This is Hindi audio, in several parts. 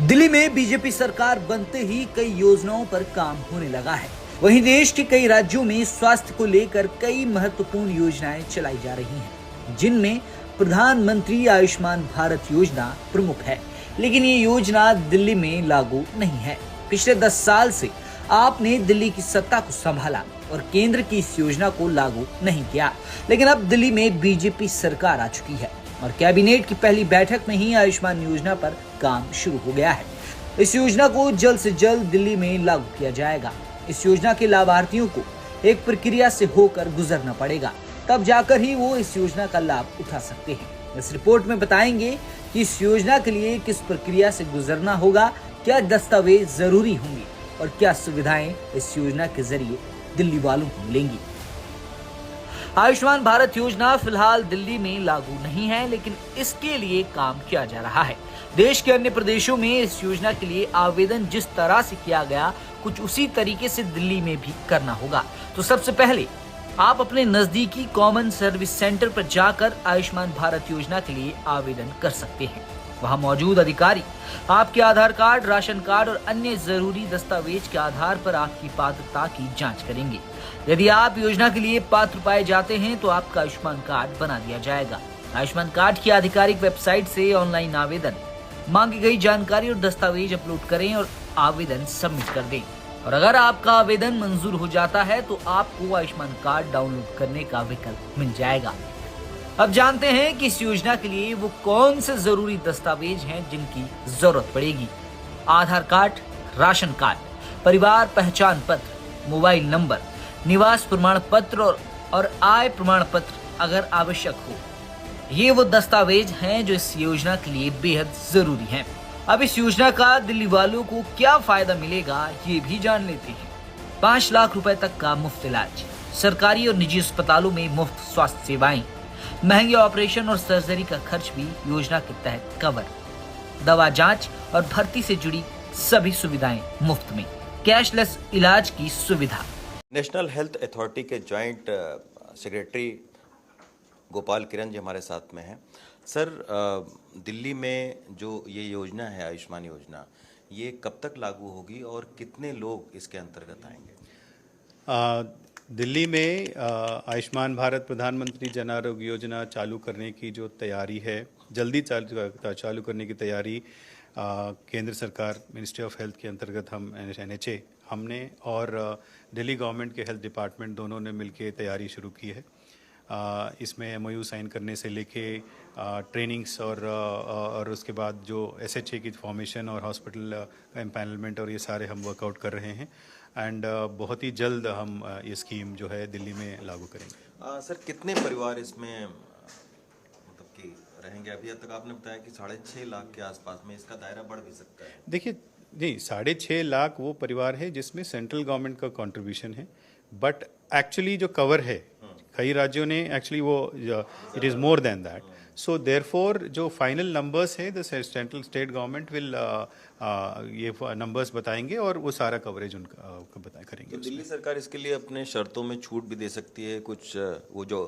दिल्ली में बीजेपी सरकार बनते ही कई योजनाओं पर काम होने लगा है। वहीं देश के कई राज्यों में स्वास्थ्य को लेकर कई महत्वपूर्ण योजनाएं चलाई जा रही हैं, जिनमें प्रधानमंत्री आयुष्मान भारत योजना प्रमुख है। लेकिन ये योजना दिल्ली में लागू नहीं है। पिछले 10 साल से आपने दिल्ली की सत्ता को संभाला और केंद्र की इस योजना को लागू नहीं किया। लेकिन अब दिल्ली में बीजेपी सरकार आ चुकी है और कैबिनेट की पहली बैठक में ही आयुष्मान योजना पर काम शुरू हो गया है। इस योजना को जल्द से जल्द दिल्ली में लागू किया जाएगा। इस योजना के लाभार्थियों को एक प्रक्रिया से होकर गुजरना पड़ेगा, तब जाकर ही वो इस योजना का लाभ उठा सकते हैं। इस रिपोर्ट में बताएंगे कि इस योजना के लिए किस प्रक्रिया से गुजरना होगा, क्या दस्तावेज जरूरी होंगे और क्या सुविधाएं इस योजना के जरिए दिल्ली वालों को मिलेंगी। आयुष्मान भारत योजना फिलहाल दिल्ली में लागू नहीं है, लेकिन इसके लिए काम किया जा रहा है। देश के अन्य प्रदेशों में इस योजना के लिए आवेदन जिस तरह से किया गया, कुछ उसी तरीके से दिल्ली में भी करना होगा। तो सबसे पहले आप अपने नजदीकी कॉमन सर्विस सेंटर पर जाकर आयुष्मान भारत योजना के लिए आवेदन कर सकते हैं। वहां मौजूद अधिकारी आपके आधार कार्ड, राशन कार्ड और अन्य जरूरी दस्तावेज के आधार पर आपकी पात्रता की जांच करेंगे। यदि आप योजना के लिए पात्र पाए जाते हैं तो आपका आयुष्मान कार्ड बना दिया जाएगा। आयुष्मान कार्ड की आधिकारिक वेबसाइट से ऑनलाइन आवेदन, मांगी गई जानकारी और दस्तावेज अपलोड करें और आवेदन सबमिट कर दें। और अगर आपका आवेदन मंजूर हो जाता है तो आपको आयुष्मान कार्ड डाउनलोड करने का विकल्प मिल जाएगा। अब जानते हैं कि इस योजना के लिए वो कौन से जरूरी दस्तावेज हैं जिनकी जरूरत पड़ेगी। आधार कार्ड, राशन कार्ड, परिवार पहचान पत्र, मोबाइल नंबर, निवास प्रमाण पत्र और आय प्रमाण पत्र अगर आवश्यक हो। ये वो दस्तावेज हैं जो इस योजना के लिए बेहद जरूरी हैं। अब इस योजना का दिल्ली वालों को क्या फायदा मिलेगा, ये भी जान लेते हैं। 5 लाख रुपए तक का मुफ्त इलाज, सरकारी और निजी अस्पतालों में मुफ्त स्वास्थ्य सेवाएं, महंगे ऑपरेशन और सर्जरी का खर्च भी योजना के तहत कवर, दवा जांच और भर्ती से जुड़ी सभी सुविधाएं मुफ्त में, कैशलेस इलाज की सुविधा। नेशनल हेल्थ अथॉरिटी के जॉइंट सेक्रेटरी गोपाल किरण जी हमारे साथ में हैं। सर, दिल्ली में जो ये योजना है आयुष्मान योजना, ये कब तक लागू होगी और कितने लोग इसके अंतर्गत आएंगे? दिल्ली में आयुष्मान भारत प्रधानमंत्री जन आरोग्य योजना चालू करने की जो तैयारी है, जल्दी चालू करने की तैयारी केंद्र सरकार, मिनिस्ट्री ऑफ हेल्थ के अंतर्गत हम NHA हमने और दिल्ली गवर्नमेंट के हेल्थ डिपार्टमेंट दोनों ने मिलकर तैयारी शुरू की है। इसमें MOU साइन करने से लेके ट्रेनिंग्स और उसके बाद जो SHA की फॉर्मेशन और हॉस्पिटल एम्पैनलमेंट और ये सारे हम वर्कआउट कर रहे हैं एंड बहुत ही जल्द हम ये स्कीम जो है दिल्ली में लागू करेंगे। सर, कितने परिवार इसमें मतलब कि रहेंगे? अभी तक आपने बताया कि 6.5 लाख के आसपास में, इसका दायरा बढ़ भी सकता है। देखिए, नहीं, 6.5 लाख वो परिवार है जिसमें सेंट्रल गवर्नमेंट का कंट्रीब्यूशन है, बट एक्चुअली जो कवर है कई राज्यों ने एक्चुअली वो it is more than that. So therefore जो फाइनल नंबर्स है the central state government will ये नंबर्स बताएंगे और वो सारा कवरेज उनका करेंगे। तो दिल्ली सरकार इसके लिए अपने शर्तों में छूट भी दे सकती है कुछ, वो जो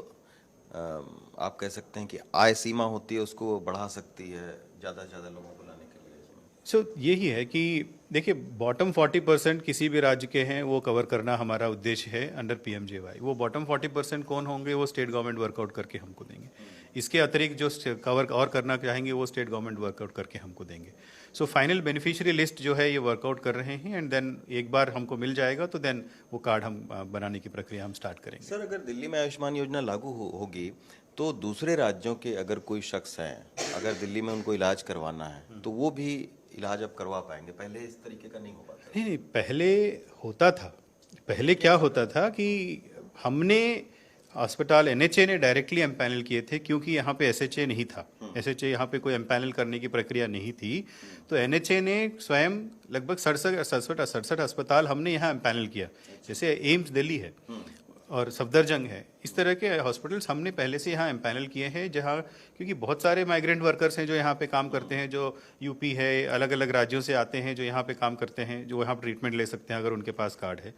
आप कह सकते हैं कि आय सीमा होती है उसको बढ़ा सकती है ज़्यादा से ज़्यादा लोगों को लाने के लिए। सो यही है कि देखिए, बॉटम 40% किसी भी राज्य के हैं वो कवर करना हमारा उद्देश्य है अंडर PMJY। वो बॉटम 40% कौन होंगे वो स्टेट गवर्नमेंट वर्कआउट करके हमको देंगे। इसके अतिरिक्त जो कवर और करना चाहेंगे वो स्टेट गवर्नमेंट वर्कआउट करके हमको देंगे। सो फाइनल बेनिफिशियरी लिस्ट जो है ये वर्कआउट कर रहे हैं एंड देन एक बार हमको मिल जाएगा तो देन वो कार्ड हम बनाने की प्रक्रिया हम स्टार्ट करेंगे। सर, अगर दिल्ली में आयुष्मान योजना लागू होगी तो दूसरे राज्यों के अगर कोई शख्स हैं, अगर दिल्ली में उनको इलाज करवाना है तो वो भी इलाज अब करवा पाएंगे? पहले इस तरीके का नहीं हो पाता। नहीं, पहले होता था। पहले क्या होता था कि हमने अस्पताल NHA ने डायरेक्टली एम्पैनल किए थे क्योंकि यहाँ पे SHA नहीं था। SHA यहाँ पे कोई एम्पैनल करने की प्रक्रिया नहीं थी, तो NHA ने स्वयं लगभग 67 अस्पताल हमने यहाँ एम्पैनल किया। जैसे एम्स दिल्ली है और सफदरजंग है, इस तरह के हॉस्पिटल्स हमने पहले से यहाँ एम्पैनल किए हैं, जहाँ क्योंकि बहुत सारे माइग्रेंट वर्कर्स हैं जो यहाँ पे काम करते हैं, जो यूपी है, अलग अलग राज्यों से आते हैं जो यहाँ पे काम करते हैं, जो यहाँ ट्रीटमेंट ले सकते हैं अगर उनके पास कार्ड है,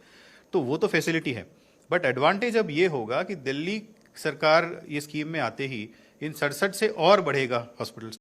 तो वो तो फैसिलिटी है। बट एडवांटेज अब ये होगा कि दिल्ली सरकार ये स्कीम में आते ही इन 67 से और बढ़ेगा हॉस्पिटल्स।